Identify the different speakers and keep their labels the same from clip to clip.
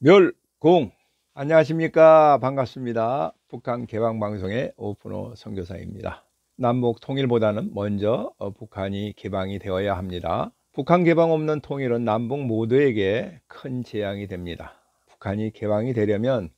Speaker 1: 멸공. 안녕하십니까. 반갑습니다. 북한 개방방송의 오픈호 선교사입니다. 남북 통일보다는 먼저 북한이 개방이 되어야 합니다. 북한 개방 없는 통일은 남북 모두에게 큰 재앙이 됩니다. 북한이 개방이 되려면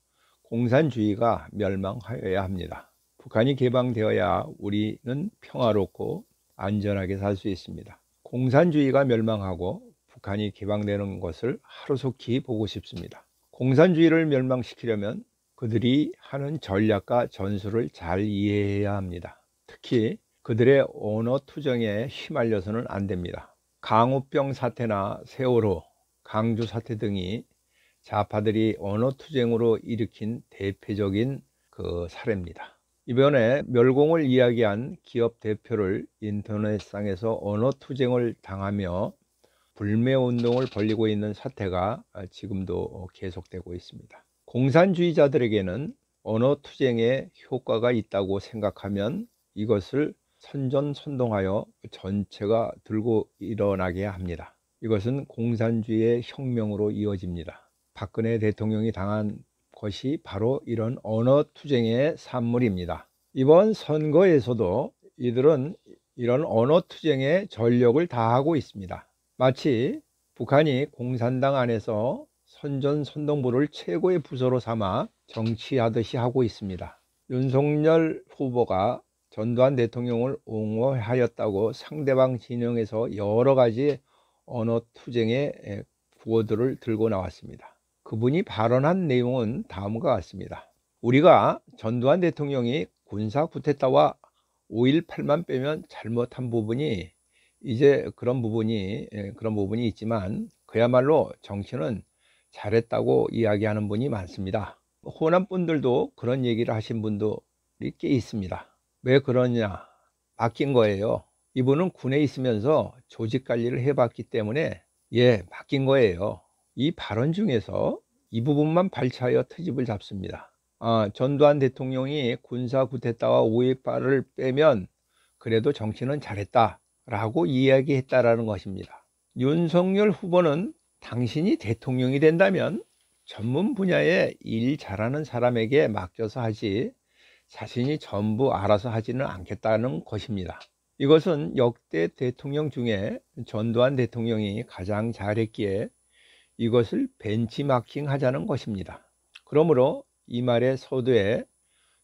Speaker 1: 공산주의가 멸망하여야 합니다. 북한이 개방되어야 우리는 평화롭고 안전하게 살 수 있습니다. 공산주의가 멸망하고 북한이 개방되는 것을 하루속히 보고 싶습니다. 공산주의를 멸망시키려면 그들이 하는 전략과 전술을 잘 이해해야 합니다. 특히 그들의 언어 투정에 휘말려서는 안 됩니다. 강우병 사태나 세월호, 강주 사태 등이 좌파들이 언어 투쟁으로 일으킨 대표적인 사례입니다. 이번에 멸공을 이야기한 기업 대표를 인터넷상에서 언어 투쟁을 당하며 불매운동을 벌이고 있는 사태가 지금도 계속되고 있습니다. 공산주의자들에게는 언어 투쟁에 효과가 있다고 생각하면 이것을 선전선동하여 전체가 들고 일어나게 합니다. 이것은 공산주의의 혁명으로 이어집니다. 박근혜 대통령이 당한 것이 바로 이런 언어 투쟁의 산물입니다. 이번 선거에서도 이들은 이런 언어 투쟁에 전력을 다하고 있습니다. 마치 북한이 공산당 안에서 선전선동부를 최고의 부서로 삼아 정치하듯이 하고 있습니다. 윤석열 후보가 전두환 대통령을 옹호하였다고 상대방 진영에서 여러 가지 언어 투쟁의 구호들을 들고 나왔습니다. 그분이 발언한 내용은 다음과 같습니다. 우리가 전두환 대통령이 군사 쿠데타와 5.18만 빼면 잘못한 부분이 이제 그런 부분이 있지만 그야말로 정치는 잘했다고 이야기하는 분이 많습니다. 호남 분들도 그런 얘기를 하신 분들이 꽤 있습니다. 왜 그러냐? 바뀐 거예요. 이분은 군에 있으면서 조직 관리를 해봤기 때문에 바뀐 거예요. 이 발언 중에서 이 부분만 발췌하여 트집을 잡습니다. 전두환 대통령이 군사 쿠데타와 5.18을 빼면 그래도 정치는 잘했다 라고 이야기했다라는 것입니다. 윤석열 후보는 당신이 대통령이 된다면 전문 분야에 일 잘하는 사람에게 맡겨서 하지 자신이 전부 알아서 하지는 않겠다는 것입니다. 이것은 역대 대통령 중에 전두환 대통령이 가장 잘했기에 이것을 벤치마킹 하자는 것입니다. 그러므로 이 말의 서두에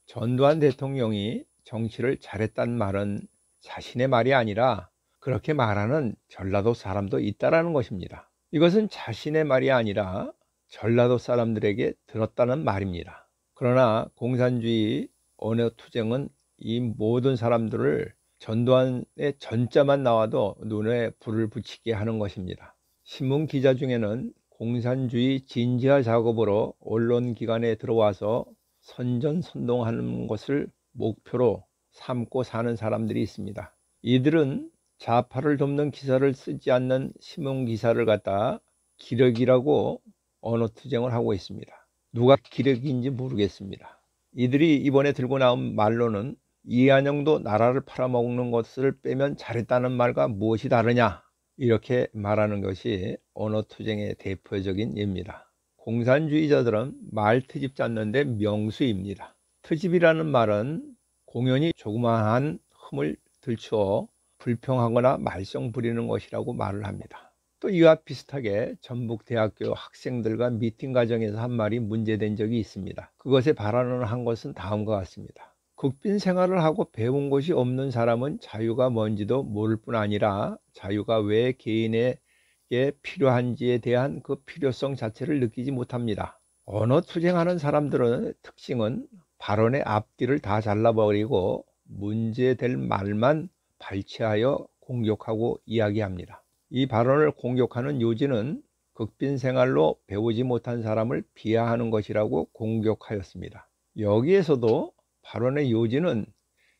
Speaker 1: 전두환 대통령이 정치를 잘했다는 말은 자신의 말이 아니라 그렇게 말하는 전라도 사람도 있다라는 것입니다. 이것은 자신의 말이 아니라 전라도 사람들에게 들었다는 말입니다. 그러나 공산주의 언어 투쟁은 이 모든 사람들을 전두환의 전자만 나와도 눈에 불을 붙이게 하는 것입니다. 신문 기자 중에는 공산주의 진지화 작업으로 언론기관에 들어와서 선전선동하는 것을 목표로 삼고 사는 사람들이 있습니다. 이들은 좌파를 돕는 기사를 쓰지 않는 신문기사를 갖다 기력이라고 언어투쟁을 하고 있습니다. 누가 기력인지 모르겠습니다. 이들이 이번에 들고 나온 말로는 이한영도 나라를 팔아먹는 것을 빼면 잘했다는 말과 무엇이 다르냐 이렇게 말하는 것이 언어투쟁의 대표적인 예입니다. 공산주의자들은 말 트집 잡는데 명수입니다. 트집이라는 말은 공연히 조그마한 흠을 들추어 불평하거나 말썽 부리는 것이라고 말을 합니다. 또 이와 비슷하게 전북대학교 학생들과 미팅 과정에서 한 말이 문제된 적이 있습니다. 그것에 발언을 한 것은 다음과 같습니다. 국빈 생활을 하고 배운 것이 없는 사람은 자유가 뭔지도 모를 뿐 아니라 자유가 왜 개인에게 필요한지에 대한 그 필요성 자체를 느끼지 못합니다. 언어 투쟁하는 사람들의 특징은 발언의 앞뒤를 다 잘라버리고 문제될 말만 발췌하여 공격하고 이야기합니다. 이 발언을 공격하는 요지는 극빈 생활로 배우지 못한 사람을 비하하는 것이라고 공격하였습니다. 여기에서도 발언의 요지는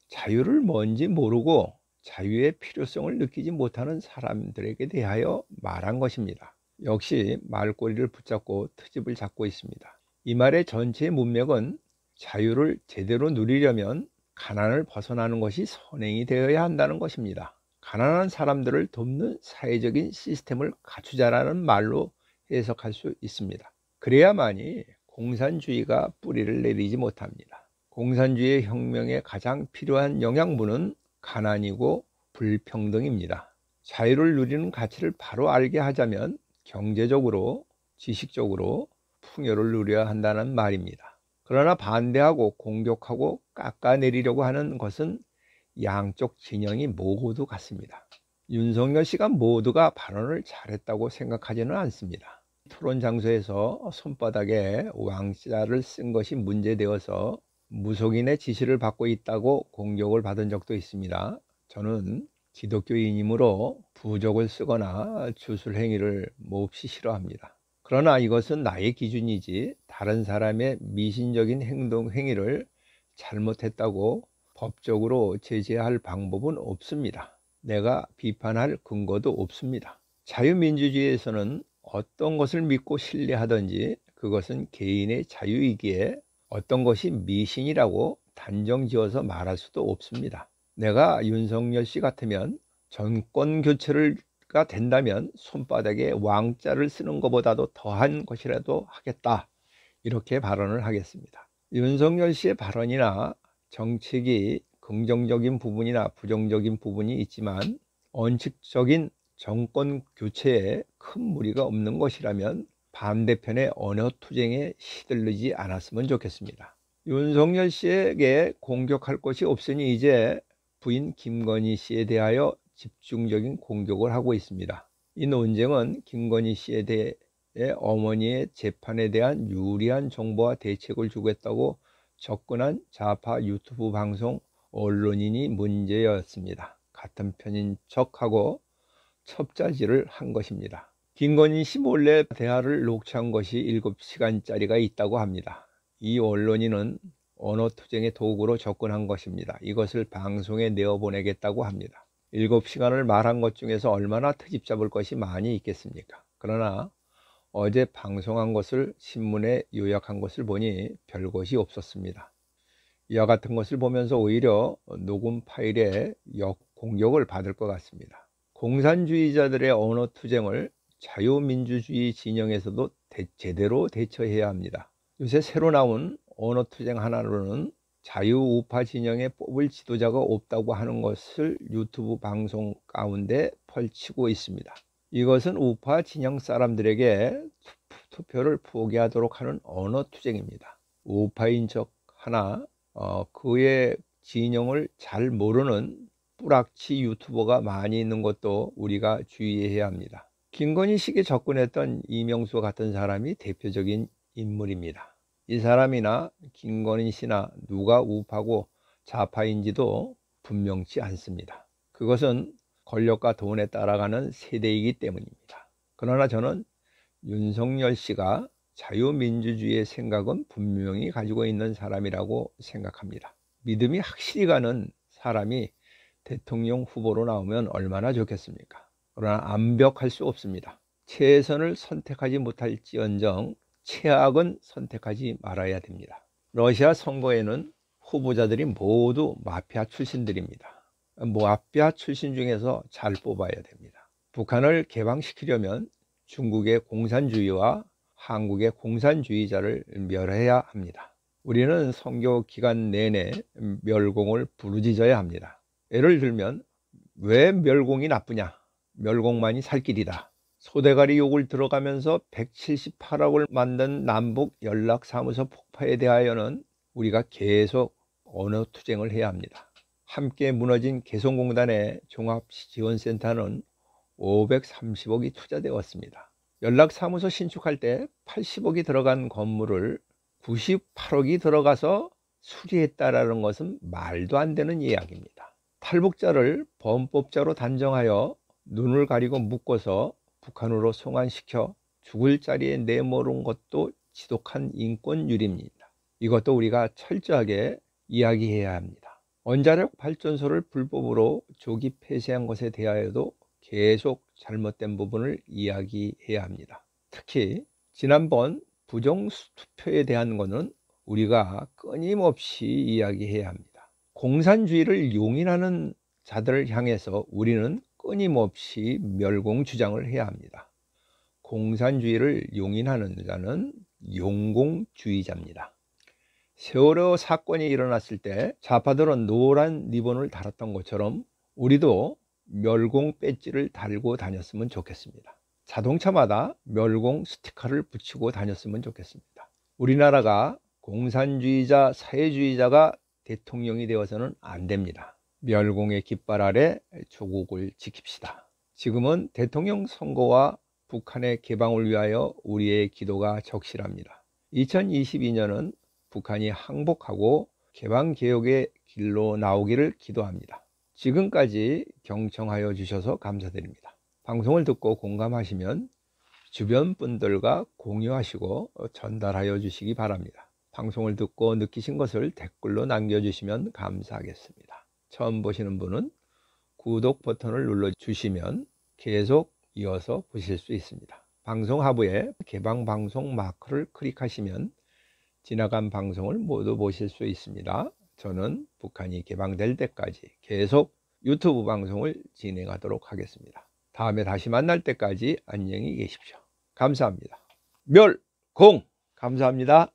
Speaker 1: 자유를 뭔지 모르고 자유의 필요성을 느끼지 못하는 사람들에게 대하여 말한 것입니다. 역시 말꼬리를 붙잡고 트집을 잡고 있습니다. 이 말의 전체 문맥은 자유를 제대로 누리려면 가난을 벗어나는 것이 선행이 되어야 한다는 것입니다. 가난한 사람들을 돕는 사회적인 시스템을 갖추자라는 말로 해석할 수 있습니다. 그래야만이 공산주의가 뿌리를 내리지 못합니다. 공산주의의 혁명에 가장 필요한 영양분은 가난이고 불평등입니다. 자유를 누리는 가치를 바로 알게 하자면 경제적으로, 지식적으로 풍요를 누려야 한다는 말입니다. 그러나 반대하고 공격하고 깎아내리려고 하는 것은 양쪽 진영이 모두 같습니다. 윤석열 씨가 모두가 발언을 잘했다고 생각하지는 않습니다. 토론 장소에서 손바닥에 왕자를 쓴 것이 문제되어서 무속인의 지시를 받고 있다고 공격을 받은 적도 있습니다. 저는 기독교인이므로 부적을 쓰거나 주술 행위를 몹시 싫어합니다. 그러나 이것은 나의 기준이지 다른 사람의 미신적인 행위를 잘못했다고 법적으로 제재할 방법은 없습니다. 내가 비판할 근거도 없습니다. 자유민주주의에서는 어떤 것을 믿고 신뢰하든지 그것은 개인의 자유이기에 어떤 것이 미신이라고 단정지어서 말할 수도 없습니다. 내가 윤석열 씨 같으면 정권 교체가 된다면 손바닥에 왕자를 쓰는 것보다도 더한 것이라도 하겠다, 이렇게 발언을 하겠습니다. 윤석열 씨의 발언이나 정책이 긍정적인 부분이나 부정적인 부분이 있지만 원칙적인 정권 교체에 큰 무리가 없는 것이라면 반대편의 언어투쟁에 시들리지 않았으면 좋겠습니다. 윤석열 씨에게 공격할 것이 없으니 이제 부인 김건희 씨에 대하여 집중적인 공격을 하고 있습니다. 이 논쟁은 김건희 씨에 대해 어머니의 재판에 대한 유리한 정보와 대책을 주겠다고 접근한 좌파 유튜브 방송 언론인이 문제였습니다. 같은 편인 척하고 첩자질을 한 것입니다. 김건희 씨 몰래 대화를 녹취한 것이 7시간짜리가 있다고 합니다. 이 언론인은 언어투쟁의 도구로 접근한 것입니다. 이것을 방송에 내어보내겠다고 합니다. 7시간을 말한 것 중에서 얼마나 트집 잡을 것이 많이 있겠습니까? 그러나 어제 방송한 것을 신문에 요약한 것을 보니 별것이 없었습니다. 이와 같은 것을 보면서 오히려 녹음 파일에 역공격을 받을 것 같습니다. 공산주의자들의 언어투쟁을 자유민주주의 진영에서도 제대로 대처해야 합니다. 요새 새로 나온 언어투쟁 하나로는 자유우파 진영에 뽑을 지도자가 없다고 하는 것을 유튜브 방송 가운데 펼치고 있습니다. 이것은 우파 진영 사람들에게 투표를 포기하도록 하는 언어투쟁입니다. 우파인 척 하나 그의 진영을 잘 모르는 뿌락치 유튜버가 많이 있는 것도 우리가 주의해야 합니다. 김건희 씨에게 접근했던 이명수 같은 사람이 대표적인 인물입니다. 이 사람이나 김건희 씨나 누가 우파고 좌파인지도 분명치 않습니다. 그것은 권력과 돈에 따라가는 세대이기 때문입니다. 그러나 저는 윤석열 씨가 자유민주주의의 생각은 분명히 가지고 있는 사람이라고 생각합니다. 믿음이 확실히 가는 사람이 대통령 후보로 나오면 얼마나 좋겠습니까? 그러나 완벽할 수 없습니다. 최선을 선택하지 못할지언정 최악은 선택하지 말아야 됩니다. 러시아 선거에는 후보자들이 모두 마피아 출신들입니다. 마피아 출신 중에서 잘 뽑아야 됩니다. 북한을 개방시키려면 중국의 공산주의와 한국의 공산주의자를 멸해야 합니다. 우리는 선교 기간 내내 멸공을 부르짖어야 합니다. 예를 들면 왜 멸공이 나쁘냐? 멸공만이 살 길이다. 소대가리 욕을 들어가면서 178억을 만든 남북 연락사무소 폭파에 대하여는 우리가 계속 언어투쟁을 해야 합니다. 함께 무너진 개성공단의 종합지원센터는 530억이 투자되었습니다. 연락사무소 신축할 때 80억이 들어간 건물을 98억이 들어가서 수리했다라는 것은 말도 안 되는 이야기입니다. 탈북자를 범법자로 단정하여 눈을 가리고 묶어서 북한으로 송환시켜 죽을 자리에 내모는 것도 지독한 인권유린입니다. 이것도 우리가 철저하게 이야기해야 합니다. 원자력 발전소를 불법으로 조기 폐쇄한 것에 대하여도 계속 잘못된 부분을 이야기해야 합니다. 특히 지난번 부정투표에 대한 것은 우리가 끊임없이 이야기해야 합니다. 공산주의를 용인하는 자들을 향해서 우리는 끊임없이 멸공 주장을 해야 합니다. 공산주의를 용인하는 자는 용공주의자입니다. 세월호 사건이 일어났을 때 좌파들은 노란 리본을 달았던 것처럼 우리도 멸공 배지를 달고 다녔으면 좋겠습니다. 자동차마다 멸공 스티커를 붙이고 다녔으면 좋겠습니다. 우리나라가 공산주의자, 사회주의자가 대통령이 되어서는 안 됩니다. 멸공의 깃발 아래 조국을 지킵시다. 지금은 대통령 선거와 북한의 개방을 위하여 우리의 기도가 적실합니다. 2022년은 북한이 항복하고 개방개혁의 길로 나오기를 기도합니다. 지금까지 경청하여 주셔서 감사드립니다. 방송을 듣고 공감하시면 주변 분들과 공유하시고 전달하여 주시기 바랍니다. 방송을 듣고 느끼신 것을 댓글로 남겨주시면 감사하겠습니다. 처음 보시는 분은 구독 버튼을 눌러주시면 계속 이어서 보실 수 있습니다. 방송 하부에 개방 방송 마크를 클릭하시면 지나간 방송을 모두 보실 수 있습니다. 저는 북한이 개방될 때까지 계속 유튜브 방송을 진행하도록 하겠습니다. 다음에 다시 만날 때까지 안녕히 계십시오. 감사합니다. 멸공! 감사합니다.